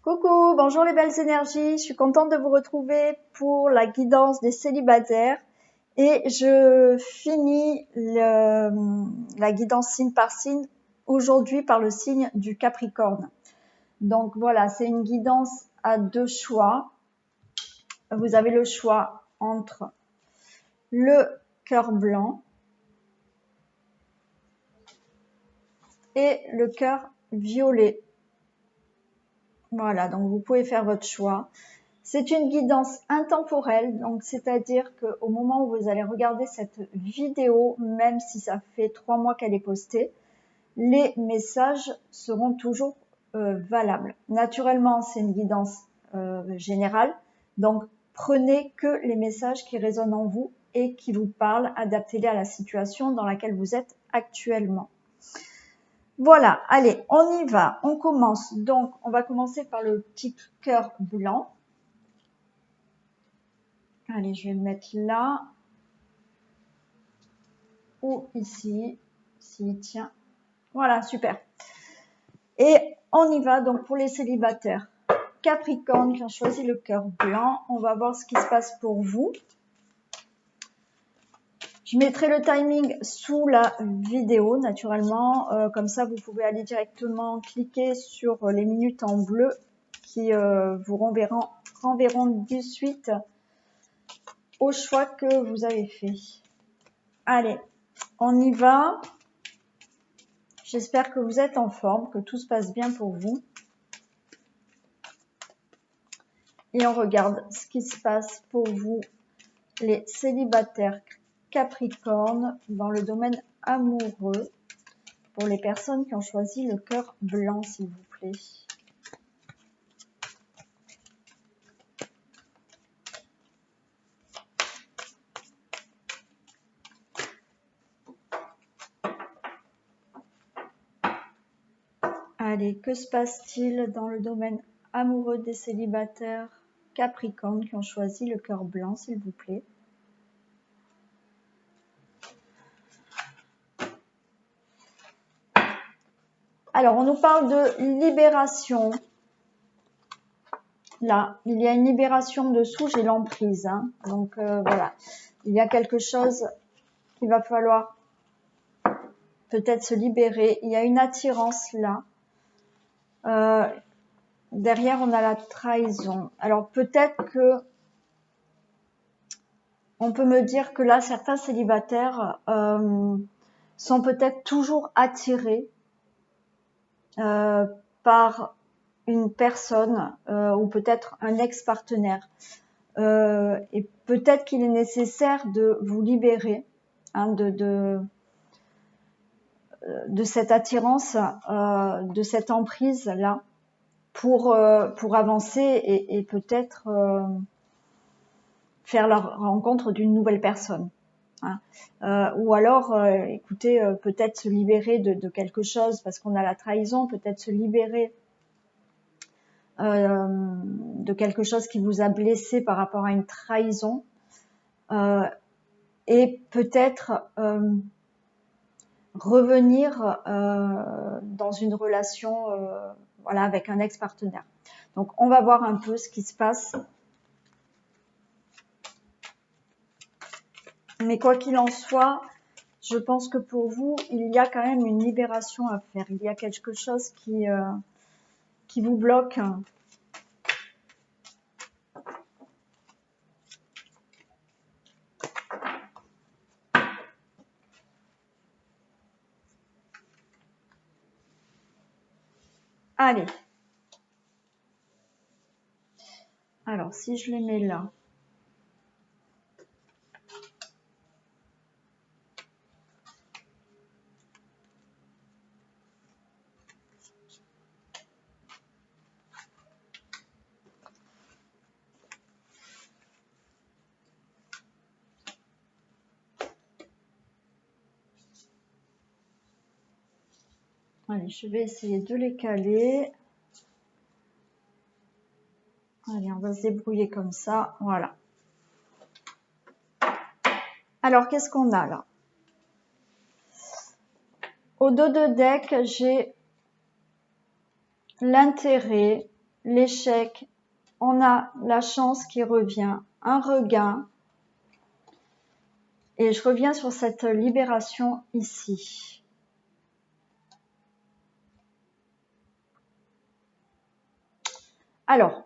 Coucou, bonjour les belles énergies, je suis contente de vous retrouver pour la guidance des célibataires et je finis la guidance signe par signe aujourd'hui par le signe du Capricorne. Donc voilà, c'est une guidance à deux choix. Vous avez le choix entre le cœur blanc et le cœur violet. Voilà, donc vous pouvez faire votre choix. C'est une guidance intemporelle, donc c'est-à-dire qu'au moment où vous allez regarder cette vidéo, même si ça fait 3 mois qu'elle est postée, les messages seront toujours valables. Naturellement, c'est une guidance générale, donc prenez que les messages qui résonnent en vous et qui vous parlent, adaptez-les à la situation dans laquelle vous êtes actuellement. Voilà, allez, on y va, on commence. Donc, on va commencer par le petit cœur blanc. Allez, je vais le mettre là. Ou ici, s'il tient. Voilà, super. Et on y va donc pour les célibataires. Capricorne qui ont choisi le cœur blanc. On va voir ce qui se passe pour vous. Je mettrai le timing sous la vidéo, naturellement. Comme ça, vous pouvez aller directement cliquer sur les minutes en bleu qui vous renverront de suite au choix que vous avez fait. Allez, on y va. J'espère que vous êtes en forme, que tout se passe bien pour vous. Et on regarde ce qui se passe pour vous, les célibataires Capricorne, dans le domaine amoureux, pour les personnes qui ont choisi le cœur blanc, s'il vous plaît. Allez, que se passe-t-il dans le domaine amoureux des célibataires Capricorne qui ont choisi le cœur blanc, s'il vous plaît? Alors, on nous parle de libération. Là, il y a une libération dessous, j'ai l'emprise. Hein. Donc, voilà. Il y a quelque chose qu'il va falloir peut-être se libérer. Il y a une attirance là. Derrière, on a la trahison. Alors, peut-être que on peut me dire que là, certains célibataires sont peut-être toujours attirés par une personne ou peut-être un ex-partenaire. Et peut-être qu'il est nécessaire de vous libérer hein, de cette attirance, de cette emprise là, pour avancer et peut-être faire la rencontre d'une nouvelle personne. Hein. Ou alors, écoutez, peut-être se libérer de quelque chose parce qu'on a la trahison, peut-être se libérer de quelque chose qui vous a blessé par rapport à une trahison et peut-être revenir dans une relation voilà, avec un ex-partenaire. Donc, on va voir un peu ce qui se passe. Mais quoi qu'il en soit, je pense que pour vous, il y a quand même une libération à faire. Il y a quelque chose qui vous bloque. Allez. Alors, si je les mets là. Allez, je vais essayer de les caler. Allez, on va se débrouiller comme ça. Voilà. Alors, qu'est-ce qu'on a là? Au dos de deck, j'ai l'intérêt, l'échec, on a la chance qui revient, un regain. Et je reviens sur cette libération ici. Alors,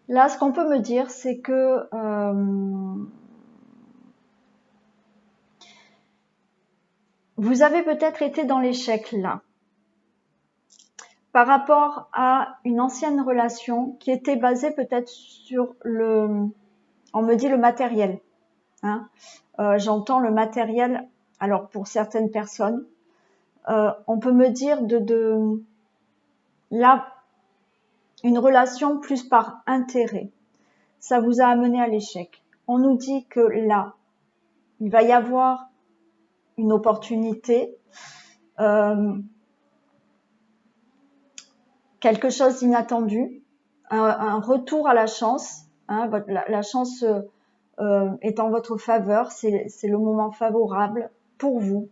là, ce qu'on peut me dire, c'est que vous avez peut-être été dans l'échec là, par rapport à une ancienne relation qui était basée peut-être sur on me dit le matériel. Hein. J'entends le matériel. Alors pour certaines personnes, on peut me dire là une relation plus par intérêt. Ça vous a amené à l'échec. On nous dit que là, il va y avoir une opportunité, quelque chose d'inattendu, un retour à la chance. Hein, la chance est en votre faveur, c'est le moment favorable pour vous,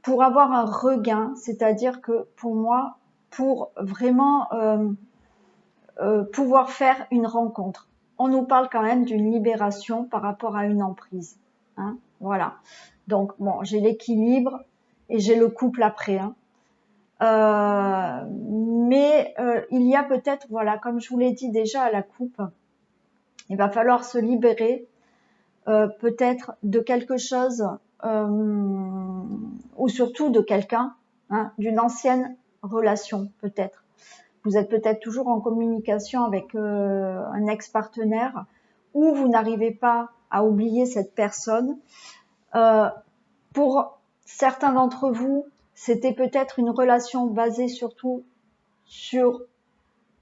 pour avoir un regain, c'est-à-dire que pour moi, pour vraiment pouvoir faire une rencontre. On nous parle quand même d'une libération par rapport à une emprise. Hein, voilà. Donc bon, j'ai l'équilibre et j'ai le couple après. Hein. Mais il y a peut-être, voilà, comme je vous l'ai dit déjà à la coupe, il va falloir se libérer peut-être de quelque chose ou surtout de quelqu'un, hein, d'une ancienne relation peut-être. Vous êtes peut-être toujours en communication avec un ex-partenaire ou vous n'arrivez pas à oublier cette personne. Pour certains d'entre vous, c'était peut-être une relation basée surtout sur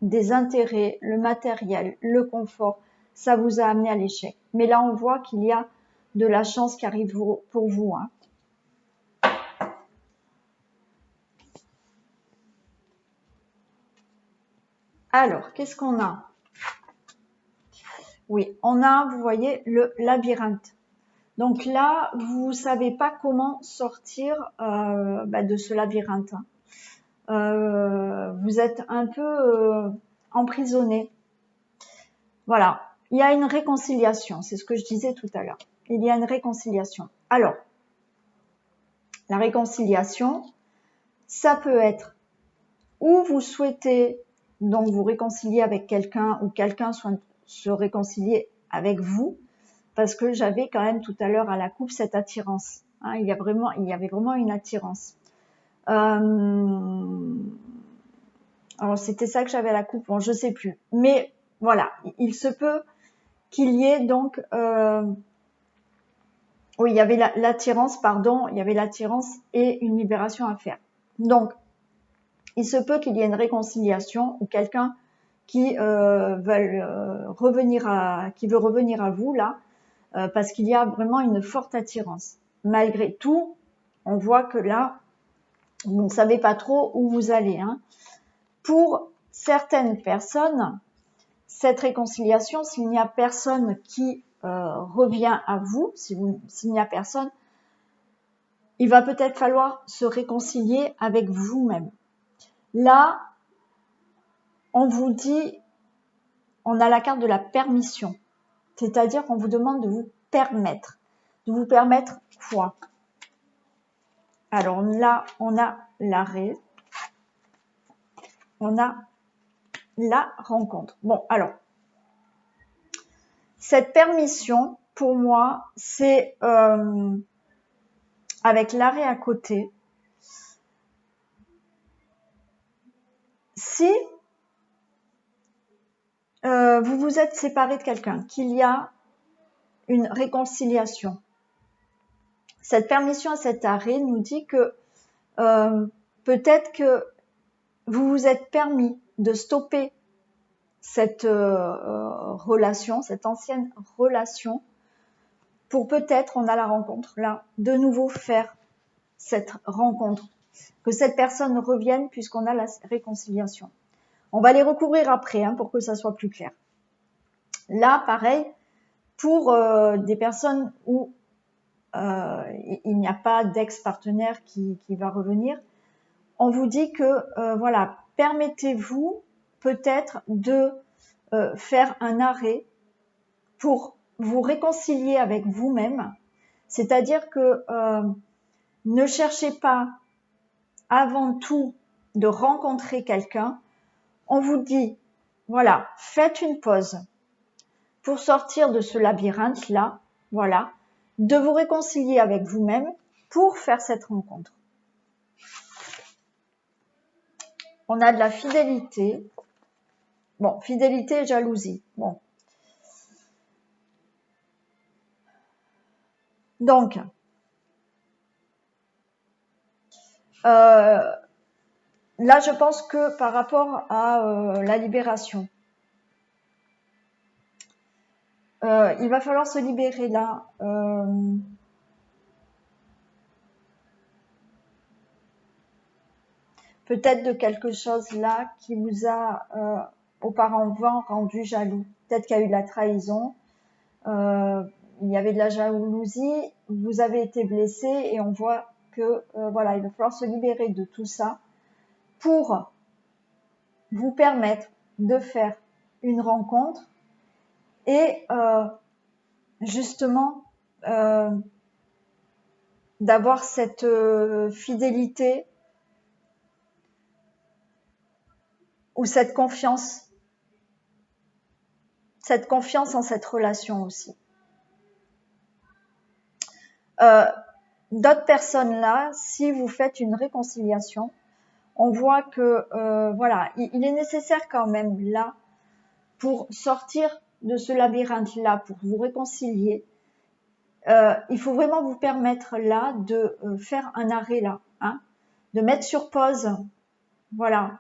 des intérêts, le matériel, le confort. Ça vous a amené à l'échec. Mais là, on voit qu'il y a de la chance qui arrive pour vous. Hein. Alors, qu'est-ce qu'on a? Oui, on a, vous voyez, le labyrinthe. Donc là, vous savez pas comment sortir de ce labyrinthe. Vous êtes un peu emprisonné. Voilà, il y a une réconciliation, c'est ce que je disais tout à l'heure. Il y a une réconciliation. Alors, la réconciliation, ça peut être où vous souhaitez donc vous réconcilier avec quelqu'un ou quelqu'un se réconcilier avec vous, parce que j'avais quand même tout à l'heure à la coupe cette attirance. Hein, il y avait vraiment une attirance. Alors c'était ça que j'avais à la coupe, bon je sais plus. Mais voilà, il se peut qu'il y ait donc oui, il y avait l'attirance, pardon, il y avait l'attirance et une libération à faire. Donc, il se peut qu'il y ait une réconciliation ou quelqu'un qui veut revenir à vous là, parce qu'il y a vraiment une forte attirance. Malgré tout, on voit que là, vous ne savez pas trop où vous allez. Hein. Pour certaines personnes, cette réconciliation, s'il n'y a personne qui revient à vous, s'il n'y a personne, il va peut-être falloir se réconcilier avec vous-même. Là, on vous dit, on a la carte de la permission. C'est-à-dire qu'on vous demande de vous permettre. De vous permettre quoi? Alors là, on a l'arrêt. On a la rencontre. Bon, alors, cette permission, pour moi, c'est avec l'arrêt à côté. Si vous vous êtes séparé de quelqu'un, qu'il y a une réconciliation, cette permission à cet arrêt nous dit que peut-être que vous vous êtes permis de stopper cette relation, cette ancienne relation, pour peut-être, on a la rencontre là, de nouveau faire cette rencontre, que cette personne revienne puisqu'on a la réconciliation. On va les recouvrir après pour que ça soit plus clair. Là, pareil, pour des personnes où il n'y a pas d'ex-partenaire qui va revenir. On vous dit que, voilà, permettez-vous peut-être de faire un arrêt pour vous réconcilier avec vous-même. C'est-à-dire que ne cherchez pas avant tout de rencontrer quelqu'un. On vous dit, voilà, faites une pause pour sortir de ce labyrinthe-là, voilà, de vous réconcilier avec vous-même pour faire cette rencontre. On a de la fidélité. Bon, fidélité et jalousie. Bon. Donc, là, je pense que par rapport à la libération, il va falloir se libérer là. Peut-être de quelque chose là qui vous a auparavant rendu jaloux. Peut-être qu'il y a eu de la trahison, il y avait de la jalousie, vous avez été blessé et on voit que voilà, il va falloir se libérer de tout ça pour vous permettre de faire une rencontre et justement d'avoir cette fidélité ou cette confiance en cette relation aussi. D'autres personnes là, si vous faites une réconciliation, on voit que voilà, il est nécessaire quand même là pour sortir de ce labyrinthe-là, pour vous réconcilier, il faut vraiment vous permettre là de faire un arrêt là, hein, de mettre sur pause, voilà,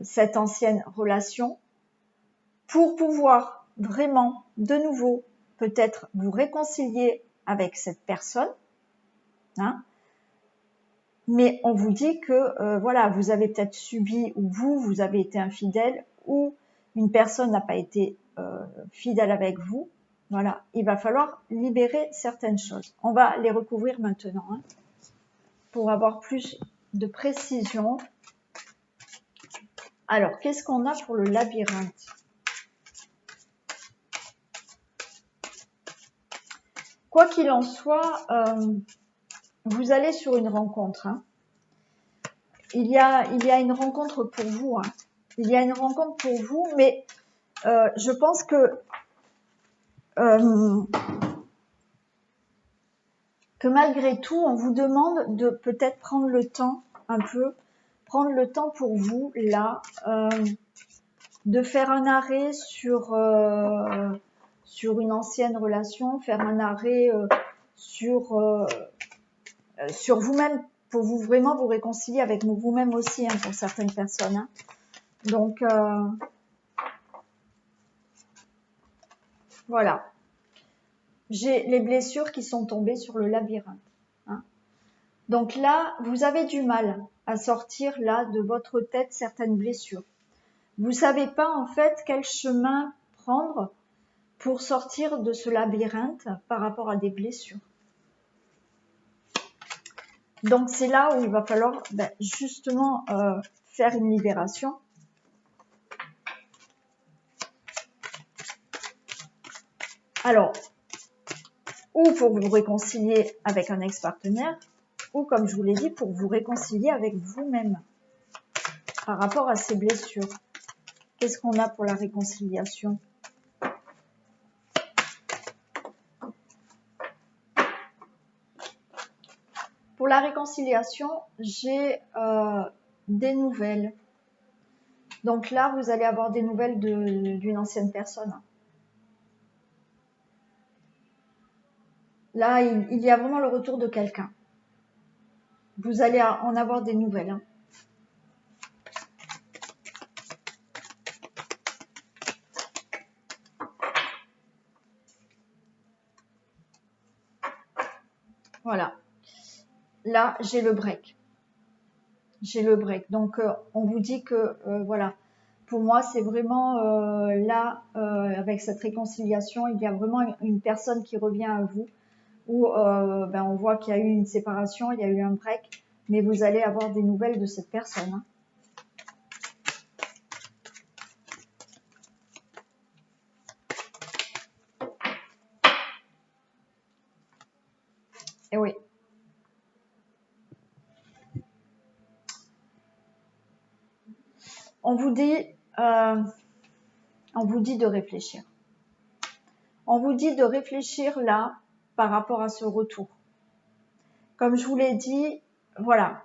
cette ancienne relation, pour pouvoir vraiment de nouveau peut-être vous réconcilier avec cette personne, hein. Mais on vous dit que voilà, vous avez peut-être subi ou vous avez été infidèle ou une personne n'a pas été fidèle avec vous. Voilà, il va falloir libérer certaines choses. On va les recouvrir maintenant hein, pour avoir plus de précision. Alors, qu'est-ce qu'on a pour le labyrinthe? Quoi qu'il en soit, vous allez sur une rencontre. Hein. Il y a une rencontre pour vous. Hein. Il y a une rencontre pour vous, mais je pense que malgré tout, on vous demande de peut-être prendre le temps un peu, prendre le temps pour vous, là, de faire un arrêt sur une ancienne relation, faire un arrêt sur vous-même, pour vous vraiment vous réconcilier avec vous-même aussi, hein, pour certaines personnes. Hein. Donc, voilà. J'ai les blessures qui sont tombées sur le labyrinthe. Hein. Donc là, vous avez du mal à sortir là de votre tête certaines blessures. Vous savez pas en fait quel chemin prendre pour sortir de ce labyrinthe par rapport à des blessures. Donc c'est là où il va falloir justement faire une libération. Alors, ou pour vous réconcilier avec un ex-partenaire, ou comme je vous l'ai dit, pour vous réconcilier avec vous-même par rapport à ces blessures. Qu'est-ce qu'on a pour la réconciliation? Pour la réconciliation, j'ai des nouvelles. Donc là, vous allez avoir des nouvelles d'une ancienne personne. Là, il y a vraiment le retour de quelqu'un. Vous allez en avoir des nouvelles. Hein. Voilà. Là, j'ai le break. J'ai le break. Donc, on vous dit que, voilà, pour moi, c'est vraiment là, avec cette réconciliation, il y a vraiment une personne qui revient à vous, où ben, on voit qu'il y a eu une séparation, il y a eu un break, mais vous allez avoir des nouvelles de cette personne. Hein. Et oui. On vous dit de réfléchir. On vous dit de réfléchir là par rapport à ce retour. Comme je vous l'ai dit, voilà.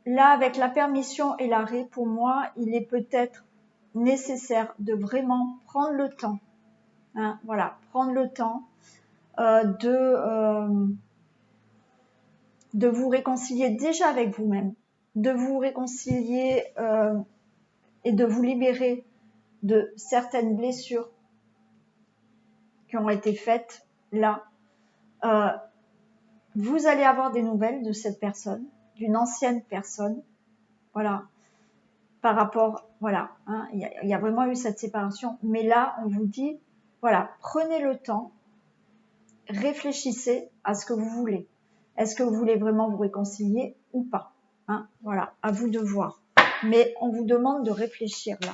Là, avec la permission et l'arrêt, pour moi, il est peut-être nécessaire de vraiment prendre le temps. Hein, voilà, prendre le temps de vous réconcilier déjà avec vous-même, de vous réconcilier et de vous libérer de certaines blessures qui ont été faites là. Vous allez avoir des nouvelles de cette personne, d'une ancienne personne, voilà, par rapport, voilà, hein, il y a vraiment eu cette séparation, mais là, on vous dit, voilà, prenez le temps, réfléchissez à ce que vous voulez. Est-ce que vous voulez vraiment vous réconcilier ou pas, hein, voilà, à vous de voir. Mais on vous demande de réfléchir là.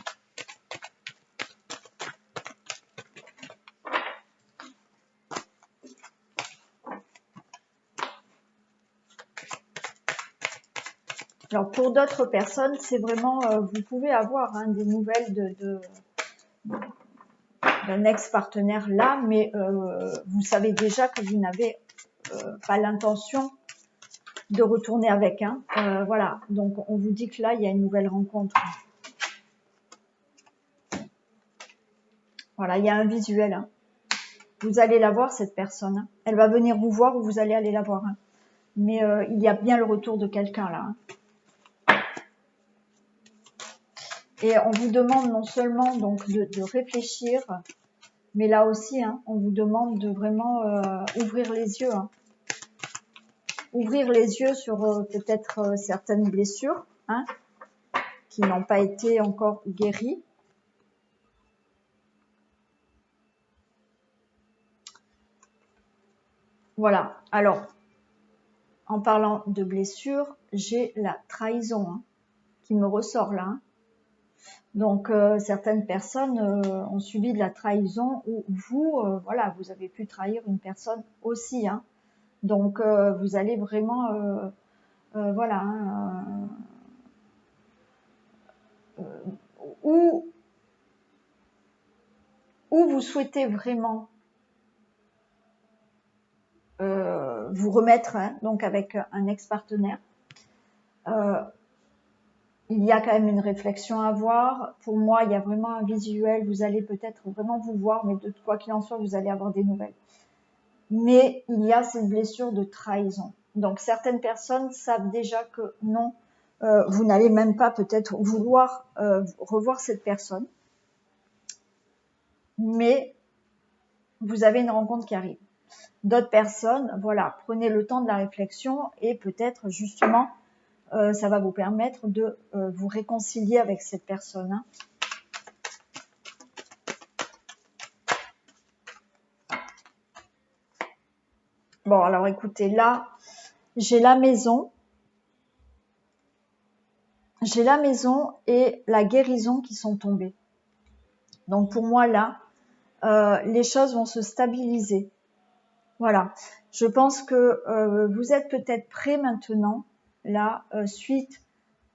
Alors pour d'autres personnes, c'est vraiment, vous pouvez avoir hein, des nouvelles d'un ex-partenaire là, mais vous savez déjà que vous n'avez pas l'intention de retourner avec. Hein. Voilà, donc on vous dit que là, il y a une nouvelle rencontre. Voilà, il y a un visuel. Hein. Vous allez la voir, cette personne. Hein. Elle va venir vous voir ou vous allez aller la voir. Hein. Mais il y a bien le retour de quelqu'un là. Hein. Et on vous demande non seulement donc de réfléchir, mais là aussi, hein, on vous demande de vraiment ouvrir les yeux. Hein. Ouvrir les yeux sur peut-être certaines blessures hein, qui n'ont pas été encore guéries. Voilà. Alors, en parlant de blessures, j'ai la trahison hein, qui me ressort là. Hein. Donc, certaines personnes ont subi de la trahison ou vous, voilà, vous avez pu trahir une personne aussi. Hein. Donc, vous allez vraiment, voilà, hein, où vous souhaitez vraiment vous remettre, hein, donc avec un ex-partenaire. Il y a quand même une réflexion à avoir. Pour moi, il y a vraiment un visuel. Vous allez peut-être vraiment vous voir, mais de quoi qu'il en soit, vous allez avoir des nouvelles. Mais il y a cette blessure de trahison. Donc, certaines personnes savent déjà que non, vous n'allez même pas peut-être vouloir revoir cette personne. Mais vous avez une rencontre qui arrive. D'autres personnes, voilà, prenez le temps de la réflexion et peut-être justement, ça va vous permettre de vous réconcilier avec cette personne. Hein. Bon, alors écoutez, là, j'ai la maison. J'ai la maison et la guérison qui sont tombées. Donc pour moi, là, les choses vont se stabiliser. Voilà. Je pense que vous êtes peut-être prêts maintenant, là, suite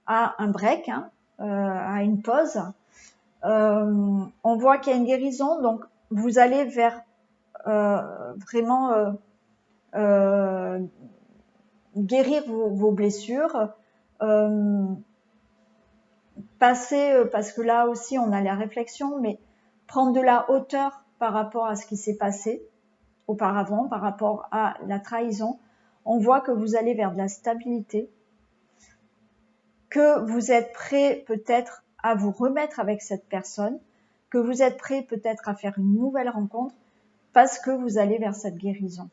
à un break, hein, à une pause. On voit qu'il y a une guérison, donc vous allez vers vraiment guérir vos blessures, passer, parce que là aussi on a la réflexion, mais prendre de la hauteur par rapport à ce qui s'est passé auparavant, par rapport à la trahison. On voit que vous allez vers de la stabilité, que vous êtes prêt peut-être à vous remettre avec cette personne, que vous êtes prêt peut-être à faire une nouvelle rencontre parce que vous allez vers cette guérison.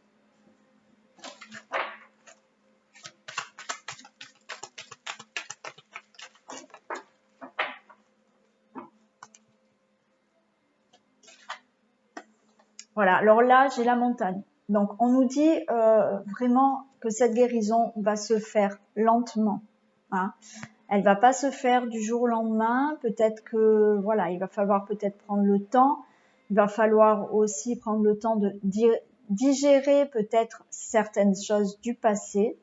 Voilà, alors là, j'ai la montagne. Donc, on nous dit vraiment que cette guérison va se faire lentement. Hein. Elle va pas se faire du jour au lendemain. Peut-être que, voilà, il va falloir peut-être prendre le temps. Il va falloir aussi prendre le temps de digérer peut-être certaines choses du passé.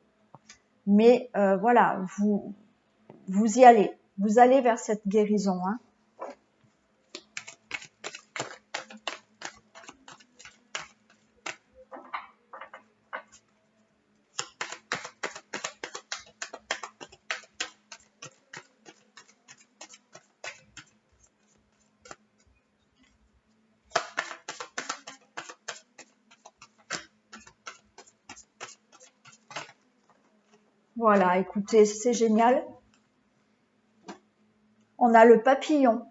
Mais voilà, vous y allez. Vous allez vers cette guérison. Hein. Voilà, écoutez, c'est génial. On a le papillon.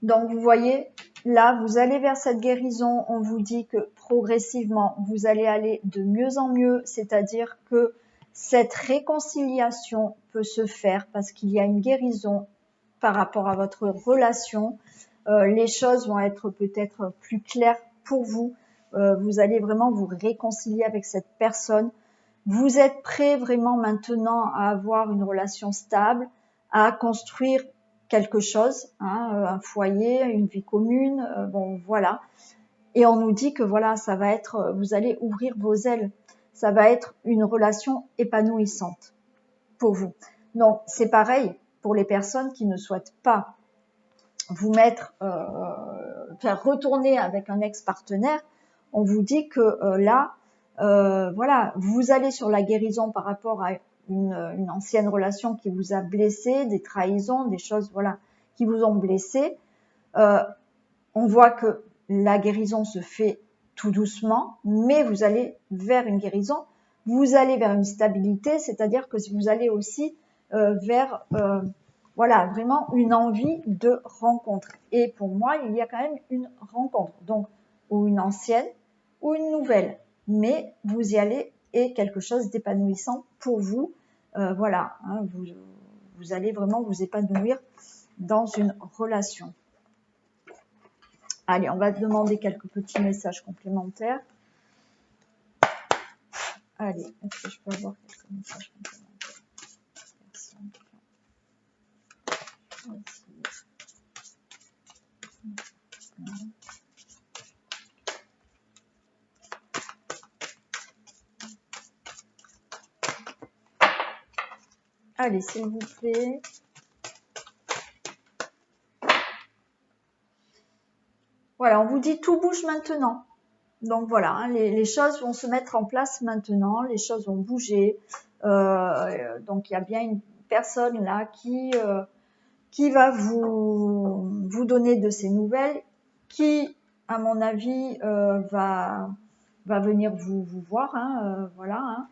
Donc, vous voyez, là, vous allez vers cette guérison. On vous dit que progressivement, vous allez aller de mieux en mieux. C'est-à-dire que cette réconciliation peut se faire parce qu'il y a une guérison par rapport à votre relation. Les choses vont être peut-être plus claires pour vous. Vous allez vraiment vous réconcilier avec cette personne. Vous êtes prêt vraiment maintenant à avoir une relation stable, à construire quelque chose, hein, un foyer, une vie commune, bon voilà. Et on nous dit que voilà, ça va être, vous allez ouvrir vos ailes, ça va être une relation épanouissante pour vous. Donc c'est pareil pour les personnes qui ne souhaitent pas vous mettre, faire retourner avec un ex-partenaire. On vous dit que là, voilà, vous allez sur la guérison par rapport à une ancienne relation qui vous a blessé, des trahisons, des choses voilà qui vous ont blessé. On voit que la guérison se fait tout doucement, mais vous allez vers une guérison, vous allez vers une stabilité, c'est-à-dire que vous allez aussi vers voilà, vraiment une envie de rencontre. Et pour moi, il y a quand même une rencontre, donc ou une ancienne ou une nouvelle, mais vous y allez et quelque chose d'épanouissant pour vous. Voilà, hein, vous allez vraiment vous épanouir dans une relation. Allez, on va demander quelques petits messages complémentaires. Allez, est-ce que je peux avoir quelques messages complémentaires? Allez, s'il vous plaît. Voilà, on vous dit tout bouge maintenant. Donc voilà, hein, les choses vont se mettre en place maintenant, les choses vont bouger. Donc il y a bien une personne là qui va vous donner de ses nouvelles, qui, à mon avis, va venir vous voir. Hein, voilà,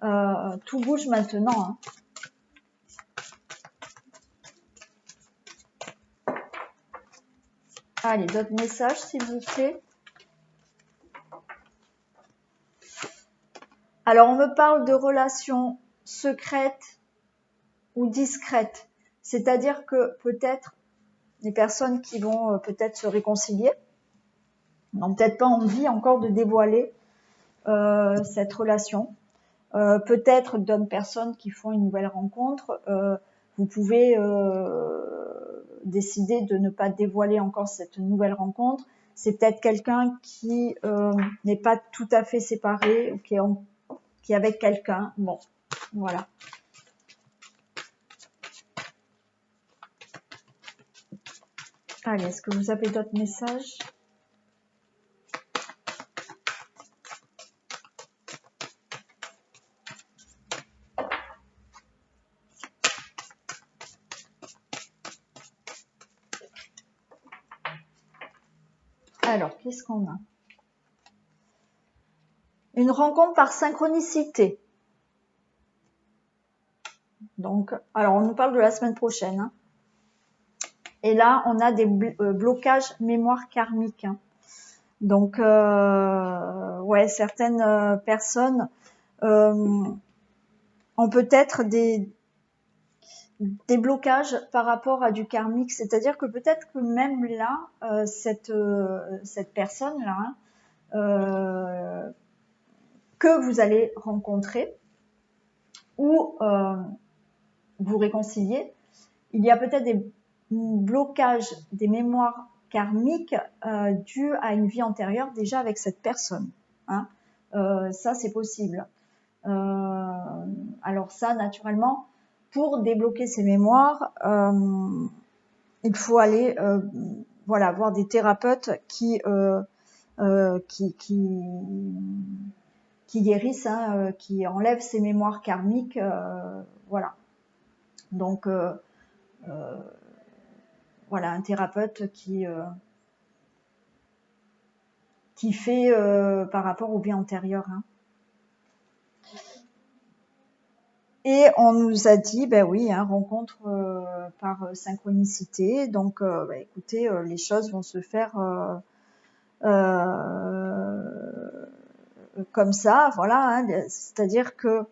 hein. Tout bouge maintenant. Hein. Allez, d'autres messages, s'il vous plaît. Alors, on me parle de relations secrètes ou discrètes. C'est-à-dire que peut-être les personnes qui vont peut-être se réconcilier n'ont peut-être pas envie encore de dévoiler cette relation. Peut-être d'autres personnes qui font une nouvelle rencontre, vous pouvez décider de ne pas dévoiler encore cette nouvelle rencontre. C'est peut-être quelqu'un qui n'est pas tout à fait séparé ou qui est avec quelqu'un. Bon, voilà. Allez, est-ce que vous avez d'autres messages ? Alors, qu'est-ce qu'on a ? Une rencontre par synchronicité. Donc, alors on nous parle de la semaine prochaine. Hein. Et là, on a des blocages mémoire karmique. Hein. Donc, ouais, certaines personnes ont peut-être des des blocages par rapport à du karmique, c'est-à-dire que peut-être que même là, cette personne-là, que vous allez rencontrer ou vous réconcilier, il y a peut-être des blocages, des mémoires karmiques dus à une vie antérieure déjà avec cette personne. Hein. Ça, c'est possible. Alors ça, naturellement, pour débloquer ces mémoires, il faut aller voilà, voir des thérapeutes qui guérissent, hein, qui enlèvent ces mémoires karmiques. Voilà. Donc, voilà, un thérapeute qui fait par rapport aux vies antérieures. Hein. Et on nous a dit, ben oui, hein, rencontre par synchronicité. Donc, écoutez, les choses vont se faire comme ça, voilà. Hein, c'est-à-dire que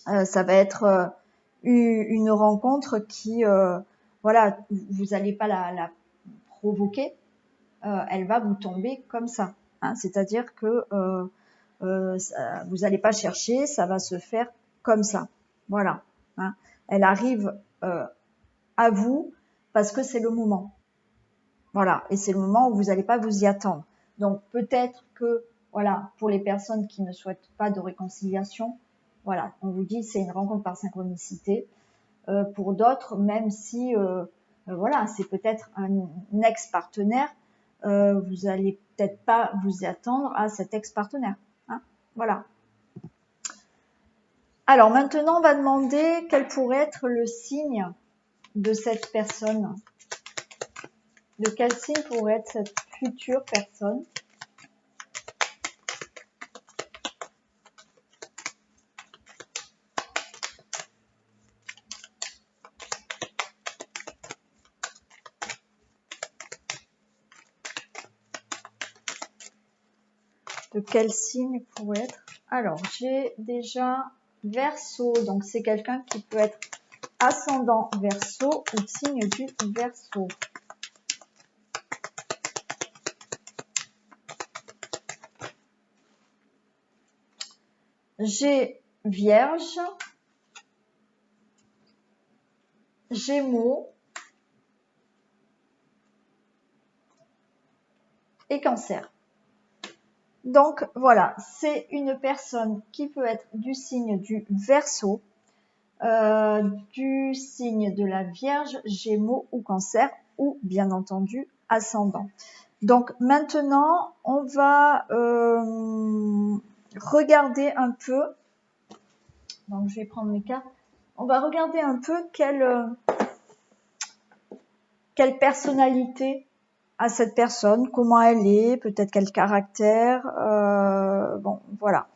ça va être une rencontre qui, voilà, vous n'allez pas la provoquer, elle va vous tomber comme ça. Hein, c'est-à-dire que vous n'allez pas chercher, ça va se faire comme ça. Voilà. Hein. Elle arrive à vous parce que c'est le moment. Voilà. Et c'est le moment où vous n'allez pas vous y attendre. Donc peut-être que, voilà, pour les personnes qui ne souhaitent pas de réconciliation, voilà, on vous dit c'est une rencontre par synchronicité. Pour d'autres, même si, voilà, c'est peut-être un ex-partenaire, vous allez peut-être pas vous y attendre à cet ex-partenaire. Hein, voilà. Alors maintenant, on va demander quel pourrait être le signe de cette personne. De quel signe pourrait être cette future personne? De quel signe pourrait être? Alors, j'ai déjà Verseau, donc c'est quelqu'un qui peut être ascendant Verseau ou signe du Verseau. J'ai Vierge, Gémeaux et Cancer. Donc voilà, c'est une personne qui peut être du signe du Verseau, du signe de la Vierge, Gémeaux ou Cancer, ou bien entendu ascendant. Donc maintenant, on va regarder un peu. Donc je vais prendre mes cartes. On va regarder un peu quelle personnalité a cette personne, comment elle est, peut-être quel caractère. Bon, voilà.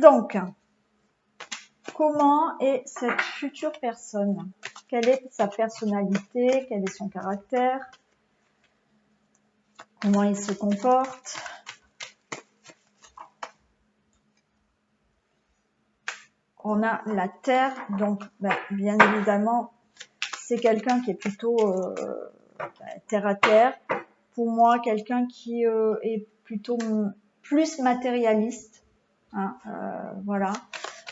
Donc, comment est cette future personne? Quelle est sa personnalité? Quel est son caractère? Comment il se comporte? On a la Terre, donc bien évidemment, c'est quelqu'un qui est plutôt terre à terre. Pour moi, quelqu'un qui est plutôt plus matérialiste. Hein, voilà.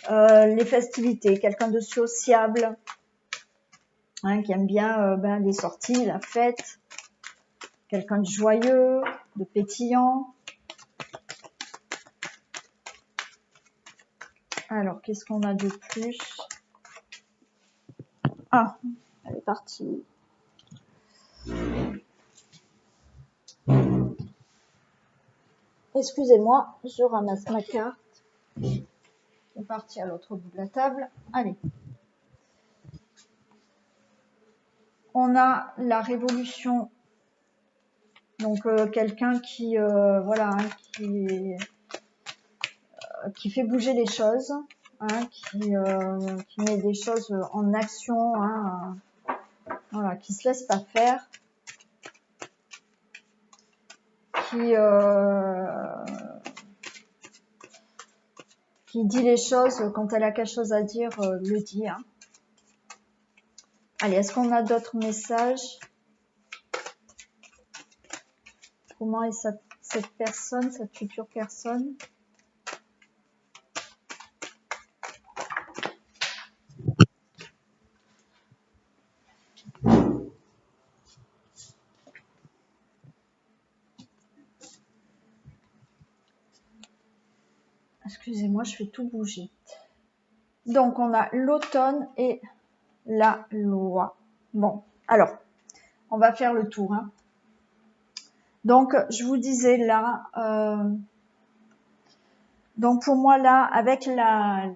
Les festivités, quelqu'un de sociable, hein, qui aime bien les sorties, la fête, quelqu'un de joyeux, de pétillant. Alors, qu'est-ce qu'on a de plus? Ah, elle est partie. Excusez-moi, je ramasse ma carte. C'est parti à l'autre bout de la table. Allez. On a la révolution. Donc quelqu'un qui voilà, hein, qui fait bouger les choses, hein, qui met des choses en action, hein, voilà, qui se laisse pas faire. qui dit les choses quand elle a quelque chose à dire, le dit. Hein. Allez, est-ce qu'on a d'autres messages? Comment est cette personne, cette future personne? Excusez-moi, je fais tout bouger. Donc, on a l'automne et la loi. Bon, alors, on va faire le tour. Hein. Donc, je vous disais là, donc pour moi là, avec la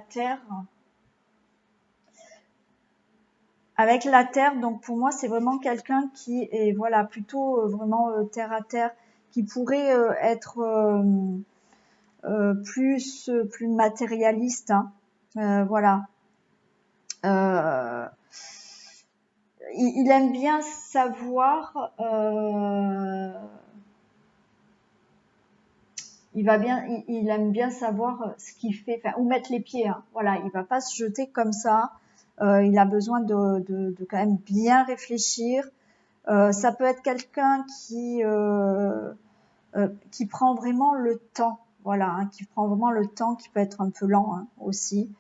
Terre, donc pour moi c'est vraiment quelqu'un qui est voilà plutôt vraiment terre à terre, qui pourrait être plus matérialiste. Hein. Voilà. Il aime bien savoir. Il aime bien savoir ce qu'il fait, enfin où mettre les pieds. Hein. Voilà, il va pas se jeter comme ça. Il a besoin de quand même bien réfléchir. Ça peut être quelqu'un qui prend vraiment le temps. Voilà, hein, qui prend vraiment le temps, qui peut être un peu lent hein, aussi.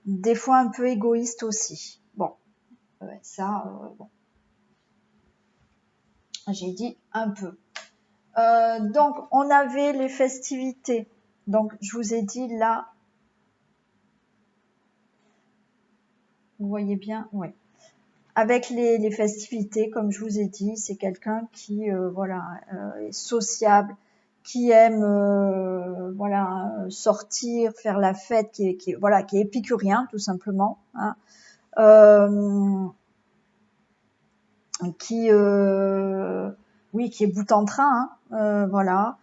Des fois un peu égoïste aussi. Bon, ça, bon. J'ai dit un peu. Donc, on avait les festivités. Donc, je vous ai dit là, vous voyez bien, oui. Avec les festivités, comme je vous ai dit, c'est quelqu'un qui, voilà, est sociable, qui aime, voilà, sortir, faire la fête, qui est épicurien tout simplement. Hein. Qui est bout en train, hein, voilà,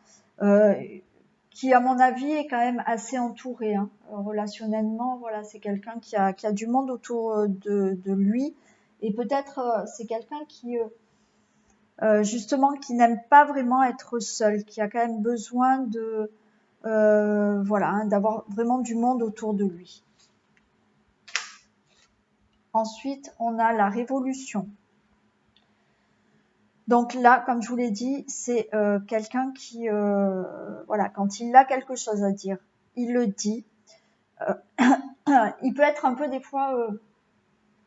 qui à mon avis est quand même assez entouré, hein, relationnellement, voilà, c'est quelqu'un qui a du monde autour de lui, et peut-être c'est quelqu'un qui justement qui n'aime pas vraiment être seul, qui a quand même besoin de voilà, hein, d'avoir vraiment du monde autour de lui. Ensuite, on a la révolution. Donc là, comme je vous l'ai dit, c'est quelqu'un qui, voilà, quand il a quelque chose à dire, il le dit. Il peut être un peu des fois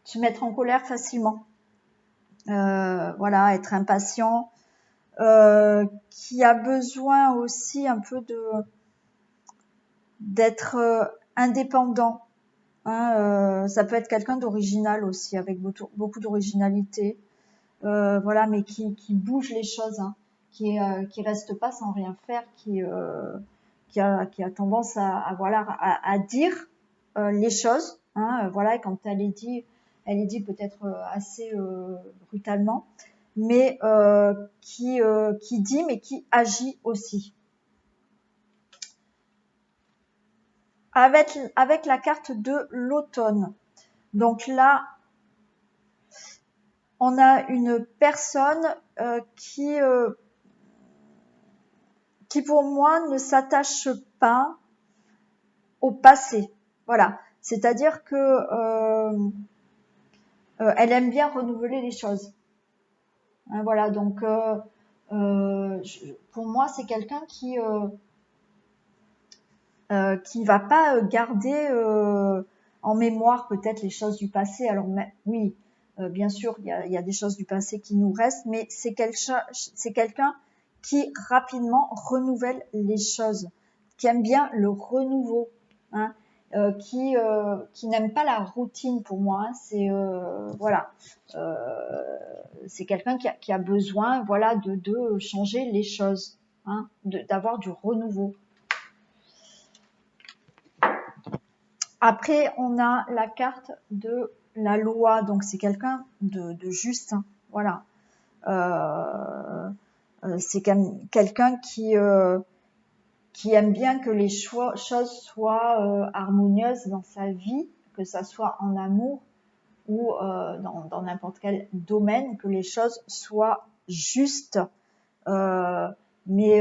se mettre en colère facilement. Voilà, être impatient, qui a besoin aussi un peu d'être indépendant. Hein, ça peut être quelqu'un d'original aussi, avec beaucoup d'originalité. Voilà, mais qui bouge les choses, hein, qui reste pas sans rien faire, qui a tendance à dire les choses, hein, voilà, et quand elle est dit peut-être assez brutalement, mais qui dit mais qui agit aussi. Avec la carte de l'automne. Donc là, on a une personne qui pour moi ne s'attache pas au passé. Voilà, c'est-à-dire que elle aime bien renouveler les choses. Hein, voilà, donc pour moi c'est quelqu'un qui va pas garder en mémoire peut-être les choses du passé. Alors oui, bien sûr, il y a des choses du passé qui nous restent, mais c'est quelqu'un qui rapidement renouvelle les choses, qui aime bien le renouveau, hein, qui n'aime pas la routine pour moi. Hein, c'est voilà, c'est quelqu'un qui a besoin, voilà, de changer les choses, hein, d'avoir du renouveau. Après, on a la carte de la loi, donc c'est quelqu'un de juste, hein, voilà. C'est quelqu'un qui aime bien que les choses soient harmonieuses dans sa vie, que ça soit en amour ou dans n'importe quel domaine, que les choses soient juste, mais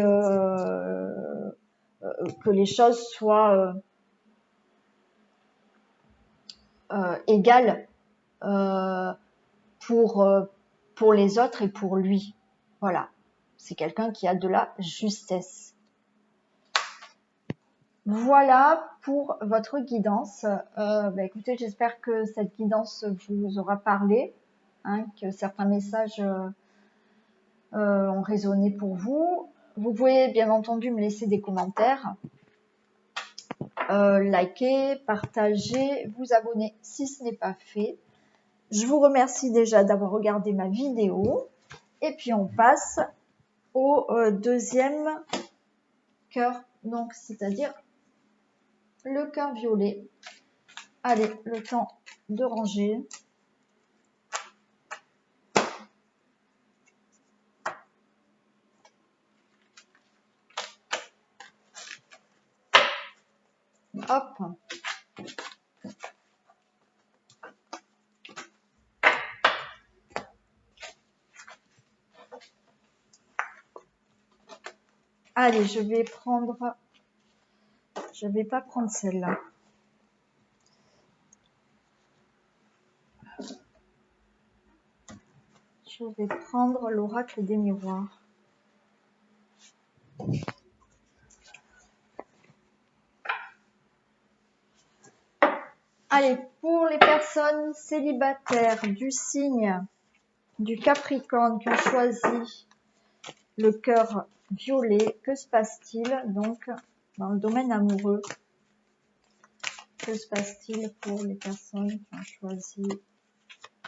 que les choses soient égales pour les autres et pour lui. Voilà, c'est quelqu'un qui a de la justesse. Voilà pour votre guidance. Écoutez, j'espère que cette guidance vous aura parlé, hein, que certains messages ont résonné pour vous. Vous pouvez bien entendu me laisser des commentaires, liker, partager, vous abonner si ce n'est pas fait. Je vous remercie déjà d'avoir regardé ma vidéo. Et puis on passe au deuxième cœur, donc c'est-à-dire le cœur violet. Allez, le temps de ranger. Hop. Allez, je vais pas prendre celle-là. Je vais prendre l'oracle des miroirs. Allez, pour les personnes célibataires du signe du Capricorne qui ont choisi le cœur violet, que se passe-t-il donc dans le domaine amoureux? Que se passe-t-il pour les personnes qui ont choisi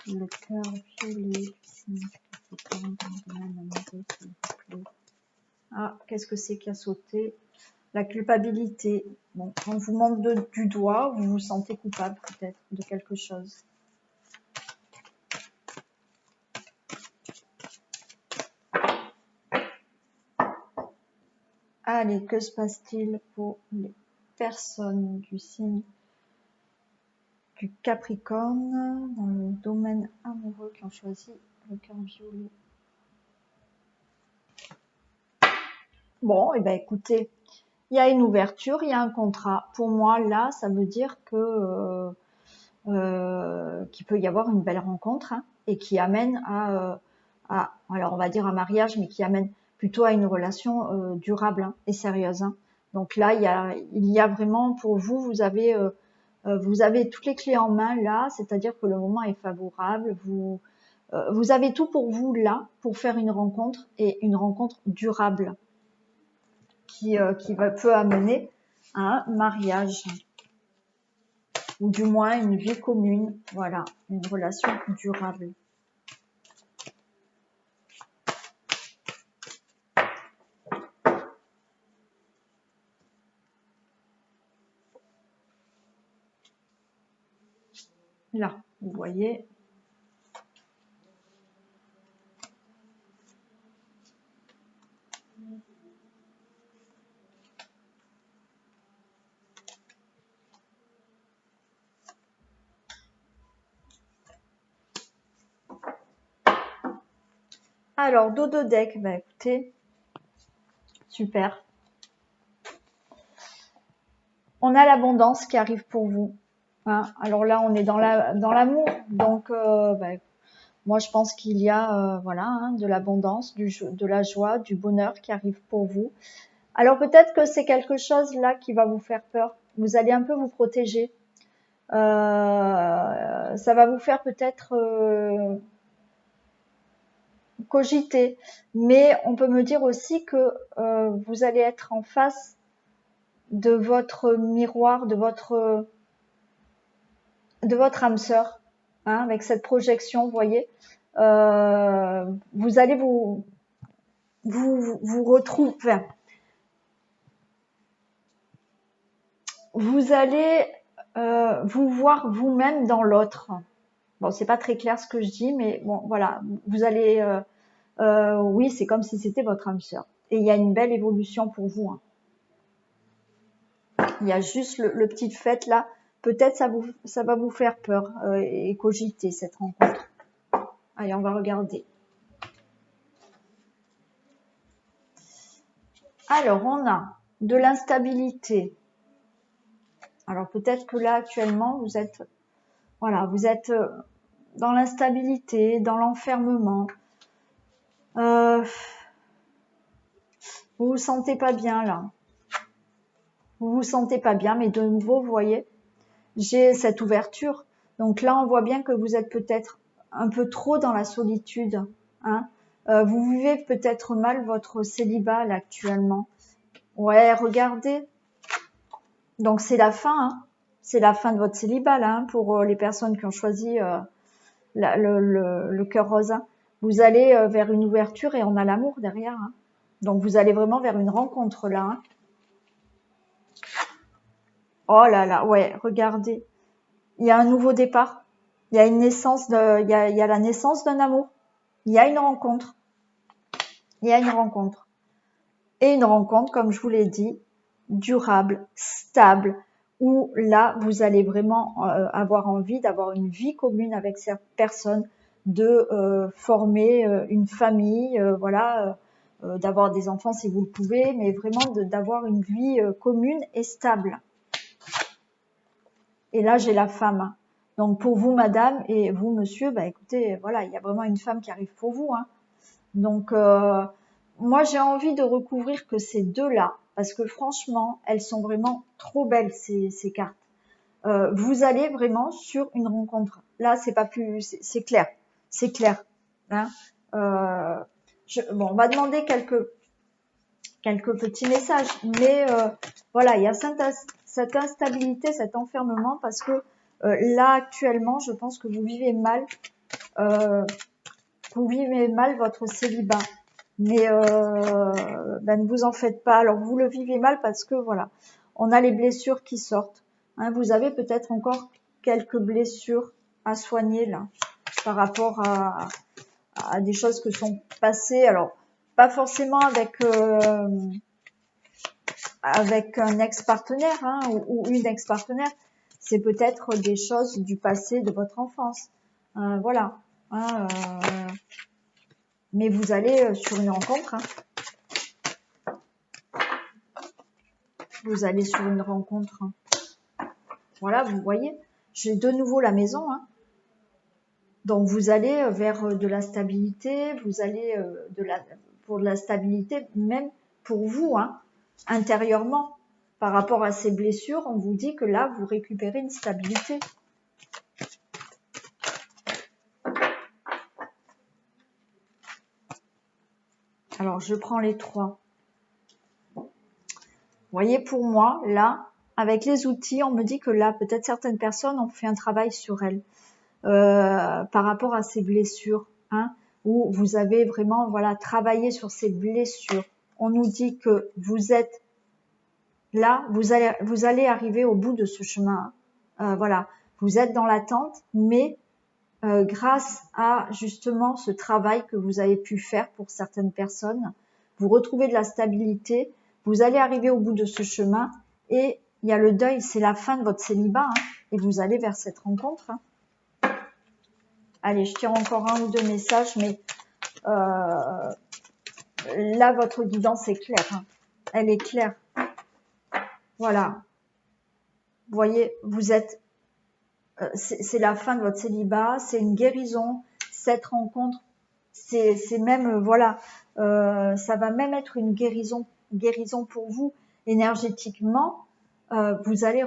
le cœur violet du signe du Capricorne dans le domaine amoureux, s'il vous plaît? Ah, qu'est-ce que c'est qui a sauté? La culpabilité. Bon, on vous montre du doigt, vous vous sentez coupable peut-être de quelque chose. Allez, que se passe-t-il pour les personnes du signe du Capricorne dans le domaine amoureux qui ont choisi le cœur violet? Bon, et écoutez, il y a une ouverture, il y a un contrat. Pour moi, là, ça veut dire que qu'il peut y avoir une belle rencontre, hein, et qui amène alors on va dire un mariage, mais qui amène plutôt à une relation durable, hein, et sérieuse, hein. Donc là, il y a vraiment pour vous, vous avez toutes les clés en main là, c'est-à-dire que le moment est favorable. Vous avez tout pour vous là, pour faire une rencontre, et une rencontre durable qui peut amener à un mariage, ou du moins une vie commune, voilà, une relation durable. Là, vous voyez. Alors, dos de deck, écoutez, super. On a l'abondance qui arrive pour vous, hein. Alors là, on est dans l'amour, donc moi je pense qu'il y a voilà, hein, de l'abondance, de la joie, du bonheur qui arrive pour vous. Alors peut-être que c'est quelque chose là qui va vous faire peur. Vous allez un peu vous protéger. Ça va vous faire peut-être cogiter, mais on peut me dire aussi que vous allez être en face de votre miroir, de votre âme sœur, hein, avec cette projection, vous voyez. Vous allez vous retrouver, enfin, vous allez vous voir vous-même dans l'autre. Bon, c'est pas très clair ce que je dis, mais bon, voilà, vous allez, oui, c'est comme si c'était votre âme sœur. Et il y a une belle évolution pour vous, hein. Il y a juste le petit fait là, peut-être ça va vous faire peur et cogiter cette rencontre. Allez, on va regarder. Alors, on a de l'instabilité. Alors, peut-être que là, actuellement, vous êtes, voilà, vous êtes dans l'instabilité, dans l'enfermement. Vous vous sentez pas bien, là. Vous vous sentez pas bien, mais de nouveau, vous voyez, j'ai cette ouverture. Donc là, on voit bien que vous êtes peut-être un peu trop dans la solitude. Hein. Vous vivez peut-être mal votre célibat là, actuellement. Ouais, regardez. Donc c'est la fin. Hein. C'est la fin de votre célibat là, hein, pour les personnes qui ont choisi le cœur rose. Hein. Vous allez vers une ouverture et on a l'amour derrière. Hein. Donc vous allez vraiment vers une rencontre là. Hein. Oh là là, ouais, regardez. Il y a un nouveau départ. Il y a une naissance il y a la naissance d'un amour. Il y a une rencontre. Il y a une rencontre. Et une rencontre, comme je vous l'ai dit, durable, stable, où là, vous allez vraiment avoir envie d'avoir une vie commune avec cette personne, de former une famille, voilà, d'avoir des enfants si vous le pouvez, mais vraiment d'avoir une vie commune et stable. Et là, j'ai la femme. Donc, pour vous, madame, et vous, monsieur, bah, écoutez, voilà, il y a vraiment une femme qui arrive pour vous. Hein. Donc, moi, j'ai envie de recouvrir que ces deux-là, parce que franchement, elles sont vraiment trop belles, ces cartes. Vous allez vraiment sur une rencontre. Là, c'est pas plus, c'est clair. C'est clair. Hein. Bon, on va demander quelques petits messages, mais voilà, il y a cette instabilité, cet enfermement, parce que là actuellement, je pense que vous vivez mal votre célibat, mais ben, ne vous en faites pas. Alors vous le vivez mal parce que voilà, on a les blessures qui sortent. Hein, vous avez peut-être encore quelques blessures à soigner là, par rapport à des choses que sont passées. Alors pas forcément avec un ex-partenaire hein, ou une ex-partenaire, c'est peut-être des choses du passé de votre enfance. Voilà. Hein, mais vous allez sur une rencontre. Hein. Vous allez sur une rencontre. Hein. Voilà, vous voyez. J'ai de nouveau la maison. Hein. Donc vous allez vers de la stabilité. Vous allez pour de la stabilité, même pour vous, hein, intérieurement. Par rapport à ces blessures, on vous dit que là, vous récupérez une stabilité. Alors, je prends les trois. Vous voyez, pour moi, là, avec les outils, on me dit que là, peut-être certaines personnes ont fait un travail sur elles par rapport à ces blessures, hein, où vous avez vraiment, voilà, travaillé sur ces blessures. On nous dit que vous êtes là, vous allez arriver au bout de ce chemin. Voilà, vous êtes dans l'attente, mais grâce à justement ce travail que vous avez pu faire pour certaines personnes, vous retrouvez de la stabilité, vous allez arriver au bout de ce chemin et il y a le deuil, c'est la fin de votre célibat hein, et vous allez vers cette rencontre. Hein. Allez, je tire encore un ou deux messages, mais là, votre guidance est claire. Hein. Elle est claire. Voilà. Vous voyez, vous êtes... c'est la fin de votre célibat, c'est une guérison, cette rencontre, c'est même, voilà, ça va même être une guérison pour vous énergétiquement. Vous allez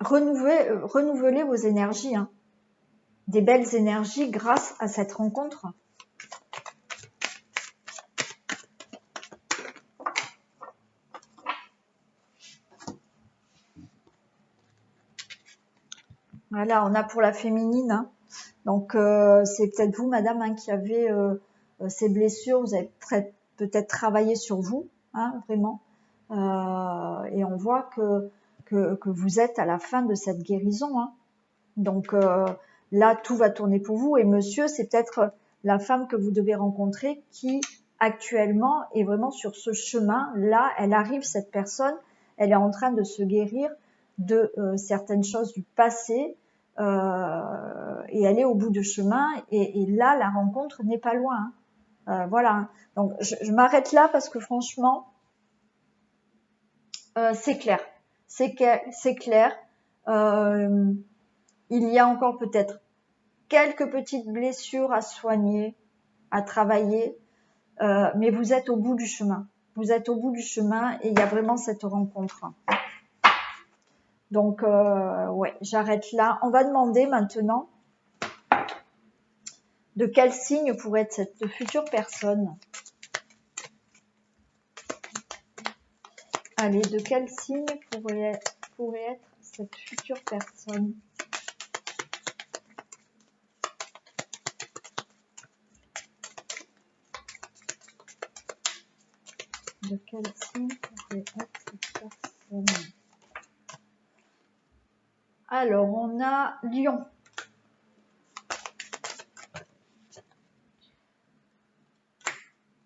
renouveler vos énergies, hein, des belles énergies grâce à cette rencontre. Voilà, on a pour la féminine. Hein. Donc, c'est peut-être vous, madame, hein, qui avez ces blessures. Vous avez peut-être travaillé sur vous, hein, vraiment. Et on voit que vous êtes à la fin de cette guérison. Hein. Donc, là, tout va tourner pour vous. Et monsieur, c'est peut-être la femme que vous devez rencontrer qui, actuellement, est vraiment sur ce chemin. Là, elle arrive, cette personne, elle est en train de se guérir de certaines choses du passé et elle est au bout du chemin et là la rencontre n'est pas loin. Hein. Voilà. Donc, je m'arrête là parce que franchement, c'est clair. C'est clair. Il y a encore peut-être quelques petites blessures à soigner, à travailler, mais vous êtes au bout du chemin. Vous êtes au bout du chemin et il y a vraiment cette rencontre. Donc, ouais, j'arrête là. On va demander maintenant de quel signe pourrait être cette future personne. Allez, de quel signe pourrait être cette future personne? De quel signe pourrait être cette personne? Alors, on a Lion.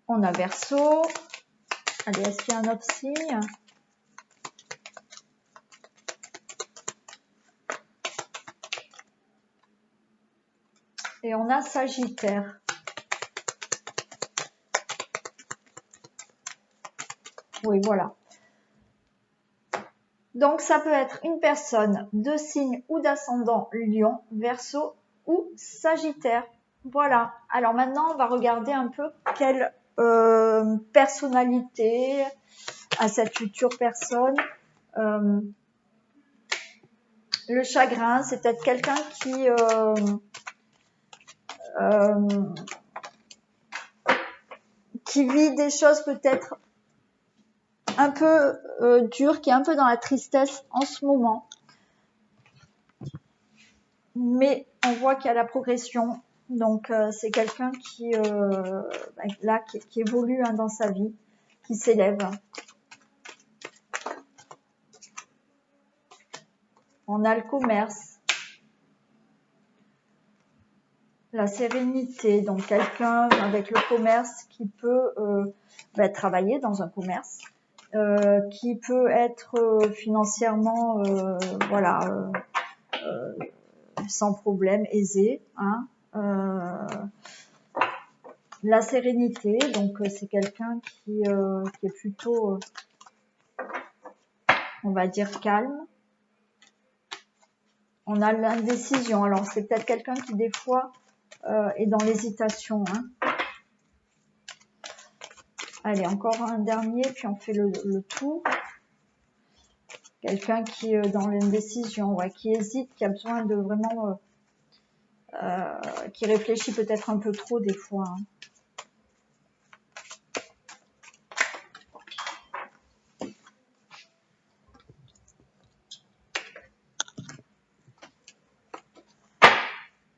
On a Verseau. Allez, est-ce qu'il y a un autre signe? Et on a Sagittaire. Oui, voilà. Donc, ça peut être une personne de signe ou d'ascendant Lion, Verseau ou Sagittaire. Voilà. Alors maintenant, on va regarder un peu quelle personnalité a cette future personne. Le chagrin, c'est peut-être quelqu'un qui vit des choses peut-être un peu dures, qui est un peu dans la tristesse en ce moment. Mais on voit qu'il y a la progression. Donc, c'est quelqu'un qui évolue dans sa vie, qui s'élève. On a le commerce, la sérénité. Donc, quelqu'un avec le commerce qui peut travailler dans un commerce, qui peut être financièrement, sans problème, aisé. Hein. La sérénité, donc c'est quelqu'un qui est plutôt, on va dire, calme. On a l'indécision. Alors, c'est peut-être quelqu'un qui, des fois, est dans l'hésitation. Hein. Allez, encore un dernier, puis on fait le tour. Quelqu'un qui est dans l'indécision, ouais, qui hésite, qui a besoin de vraiment... qui réfléchit peut-être un peu trop, des fois. Hein.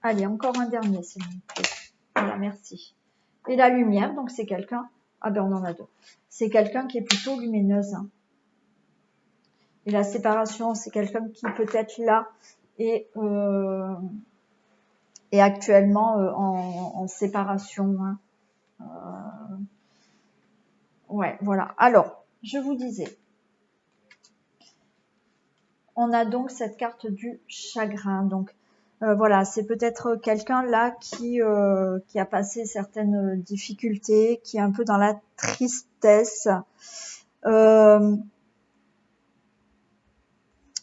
Allez, encore un dernier, s'il vous plaît. Voilà, merci. Et la lumière, donc c'est quelqu'un... Ah ben, on en a deux. C'est quelqu'un qui est plutôt lumineuse. Hein. Et la séparation, c'est quelqu'un qui peut-être là est actuellement en séparation. Hein. Ouais, voilà. Alors, je vous disais, on a donc cette carte du chagrin. Donc, voilà, c'est peut-être quelqu'un là qui a passé certaines difficultés, qui est un peu dans la tristesse.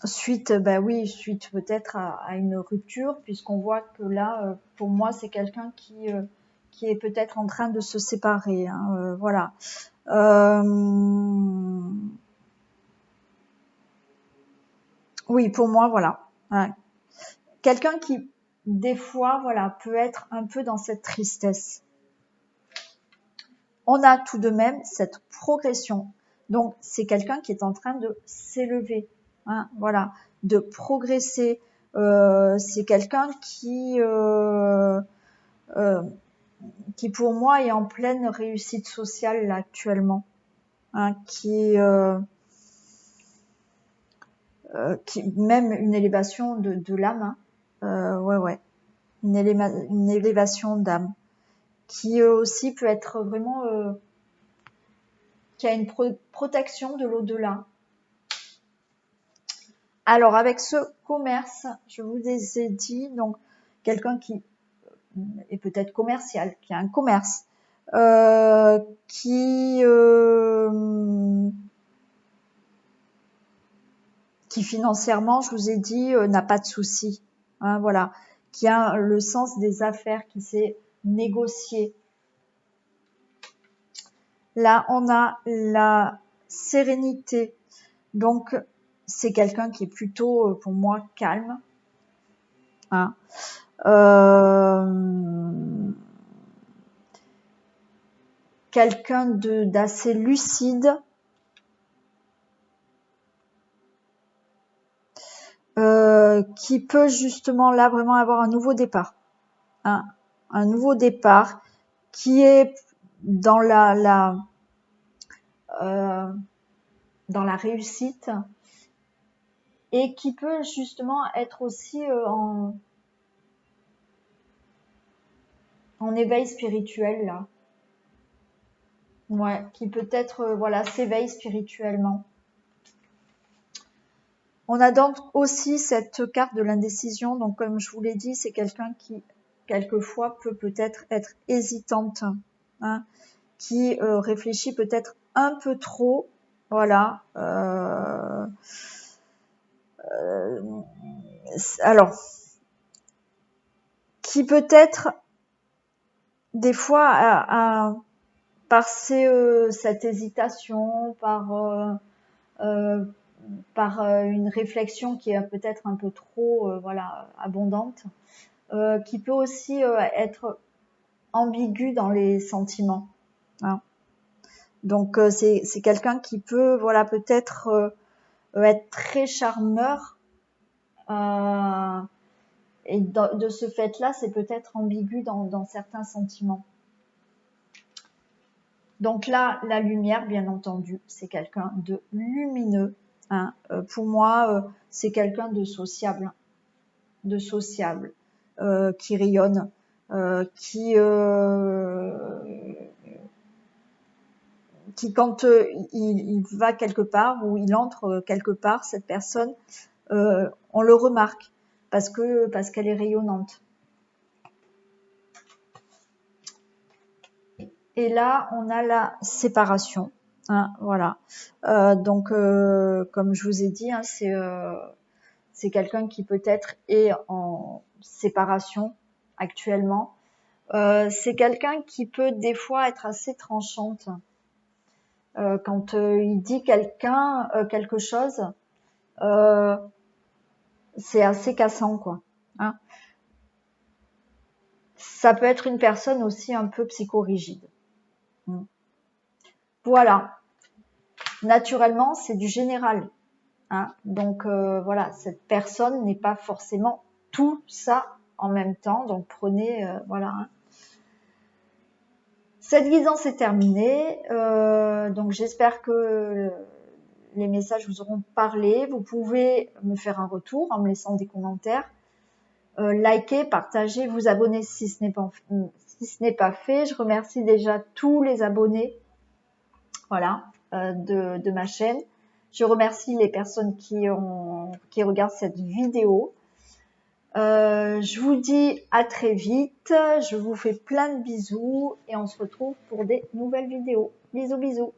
Suite peut-être à une rupture, puisqu'on voit que là, pour moi, c'est quelqu'un qui est peut-être en train de se séparer. Hein, voilà. Oui, pour moi, voilà. Hein. Quelqu'un qui, des fois, voilà, peut être un peu dans cette tristesse. On a tout de même cette progression. Donc, c'est quelqu'un qui est en train de s'élever. Hein, voilà, de progresser. C'est quelqu'un qui pour moi est en pleine réussite sociale là, actuellement, hein, qui même une élévation de l'âme, hein, ouais, une élévation d'âme, qui aussi peut être vraiment qui a une protection de l'au-delà. Alors avec ce commerce, je vous ai dit, donc quelqu'un qui est peut-être commercial, qui a un commerce, qui financièrement, je vous ai dit, n'a pas de souci, hein, voilà, qui a le sens des affaires, qui sait négocier. Là, on a la sérénité, donc c'est quelqu'un qui est plutôt, pour moi, calme, hein. Quelqu'un d'assez lucide, qui peut justement là vraiment avoir un nouveau départ, hein, un nouveau départ qui est dans la réussite et qui peut justement être aussi en éveil spirituel là. Ouais, qui peut-être voilà, s'éveille spirituellement. On a donc aussi cette carte de l'indécision. Donc comme je vous l'ai dit, c'est quelqu'un qui quelquefois peut-être être hésitante, hein, qui réfléchit peut-être un peu trop, voilà. Alors, qui peut-être des fois par cette hésitation, par une réflexion qui est peut-être un peu trop voilà, abondante, qui peut aussi être ambigu dans les sentiments, hein. Donc c'est quelqu'un qui peut voilà peut-être être très charmeur, et de ce fait-là c'est peut-être ambigu dans certains sentiments. Donc là, la lumière, bien entendu, c'est quelqu'un de lumineux, hein. Pour moi, c'est quelqu'un de sociable, qui rayonne, qui quand il va quelque part ou il entre quelque part, cette personne, on le remarque parce qu'elle est rayonnante. Et là, on a la séparation, hein, voilà. Donc, comme je vous ai dit, hein, c'est quelqu'un qui peut-être est en séparation actuellement. C'est quelqu'un qui peut des fois être assez tranchante. Quand il dit quelque chose, c'est assez cassant, quoi, hein. Ça peut être une personne aussi un peu psychorigide. Voilà. Naturellement, c'est du général, hein. Donc voilà, cette personne n'est pas forcément tout ça en même temps. Donc prenez, voilà, hein. Cette guidance est terminée. Donc j'espère que les messages vous auront parlé. Vous pouvez me faire un retour en me laissant des commentaires. Likez, partagez, vous abonner si ce n'est pas fait. Je remercie déjà tous les abonnés, voilà, de ma chaîne. Je remercie les personnes qui regardent cette vidéo. Je vous dis à très vite. Je vous fais plein de bisous et on se retrouve pour des nouvelles vidéos. Bisous, bisous.